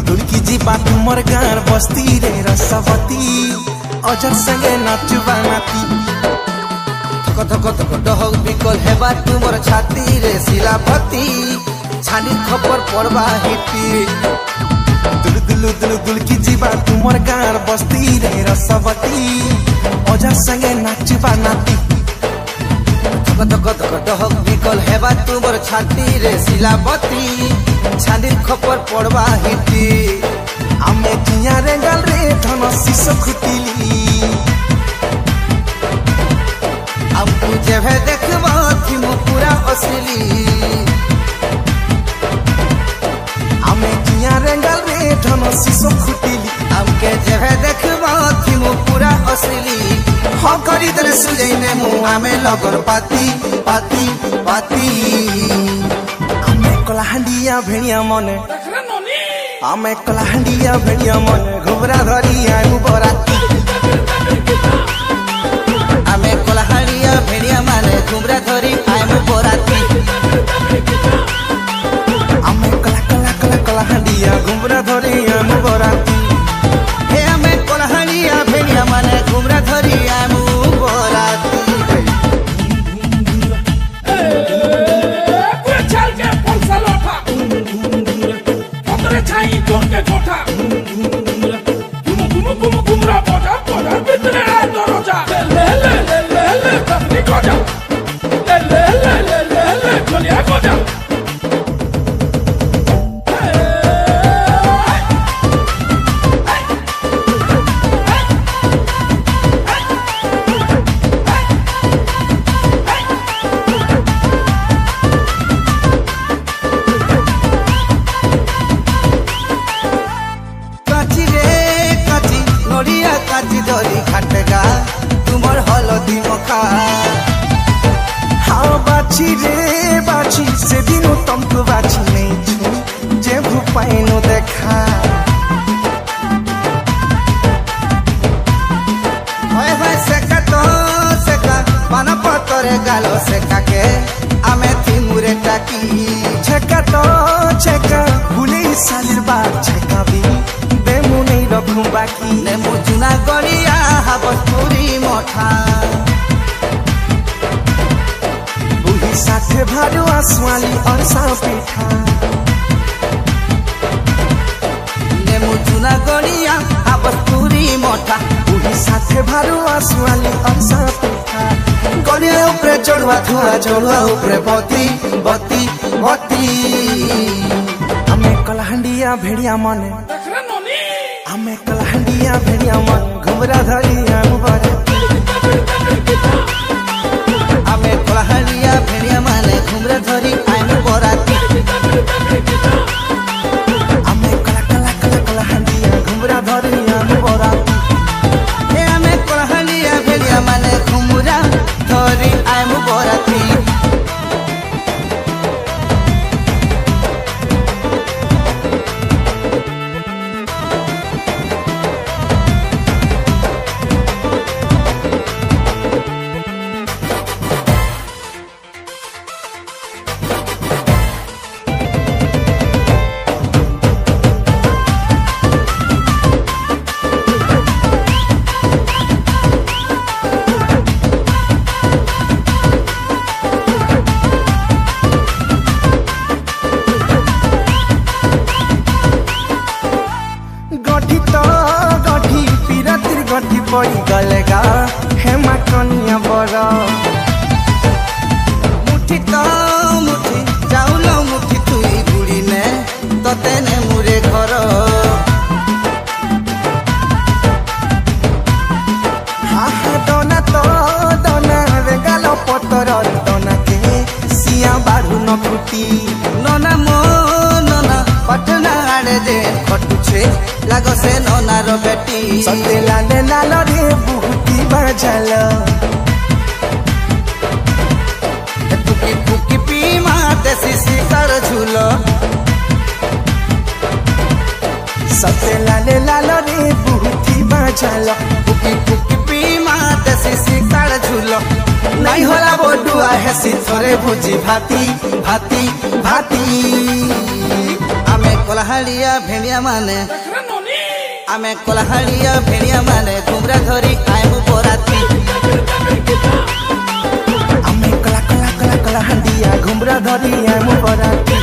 दुलकी जीवा तुमर गार बस्ती रे रसवती अजर संगे नाचुबा नाती कथ कथ डहक बिकल हेबा तुमर छाती रे शिलापति छानी खबर पड़बा हिटी दुलकी जीवा तुमर गार बस्ती रे रसवती अजर संगे नाचुबा नाती कथ कथ डहक बिकल हेबा तुमर छाती रे शिलापति छानी खबर पड़बा हिटी आमे जिया रे गल रे धन शिश खुटिली अब तुझे भे देखबा थी मो पूरा असली आमे जिया रे गल रे धन शिश खुटिली अब के जेभे देखबा थी मो पूरा असली हो करी दरे सुजैने मु आमे लगन पाती पाती पाती आमे कलाहांडिया भेड़िया मने आमे कलाहांडिया भेड़िया मने घुबरा धरी आयु बराती आमे कलाहांडिया भेड़िया माने घुबरा धरी आयु बराती आमे कलाहांडिया घुबरा धरी आयु बराती हे आमे कलाहांडिया भेड़िया माने घुबरा धरी आयु बराती Donde gota, como cumbra bota, bota, bitre doroja, le, ni gota, le, Johnny gota. काची डोरी खटगा तुमर हलदी मखा हाँ बाची रे बाची से दिनों तुमको बाची नहीं छू जे भूपाइनो देखा होए सेका तो सेका पाना पतरे गालो सेका के आमे थी मुरे टाकी छेका तो छेका भूले सालिर बात छेका भी बेमु नहीं रखूं बाकी ने मुजुना गड़िया हाबसपुरी मठा बुही साथे भारू आसवाली और सापीठा ने मुजुना गड़िया हाबसपुरी मठा बुही साथे भारू आसवाली और सापीठा गड़िया ऊपर चढ़वा थुआ चढ़वा ऊपर बती बती बती हमें कलाहांडिया भेड़िया मने आमे कलाहांडिया भेड़िया मन घुमरा धरी आयु बराती आमे कलाहांडिया भेड़िया माने घुमरा धरी आयु बराती आमे कलाहांडिया घुमरा धरी आयु बराती हे आमे कलाहांडिया भेड़िया माने घुमरा धरी आयु बराती गठी पड़ी गलेगा हेमा कनिया बड़ा मुठी तो मुठी चाउल मुठी तुई बुड़ी ने तते ने मुरे घर हाँ हाँ दोना तो भाग से ननार बेटी सते लाले लाल रे बुहुती बाजल फुकी फुकी पी माते शिकार झूल सते लाले लाल रे बुहुती बाजल फुकी फुकी पी माते शिकार झूल नहीं होला बडुआ है सिथरे भुजी भाती भाती भाती आमे कोलाहालिया भेड़िया माने देखरे ननी आमे कोलाहालिया भेड़िया माने घुमरा धरी आएमु बराती आमे कला कला कला कला हंडिया घुमरा धरी आमु बराती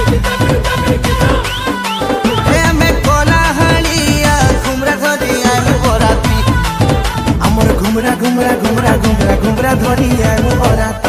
हे आमे कोलाहालिया घुमरा धरी आएमु बराती हमर घुमरा घुमरा घुमरा घुमरा घुमरा धरी आमु बराती।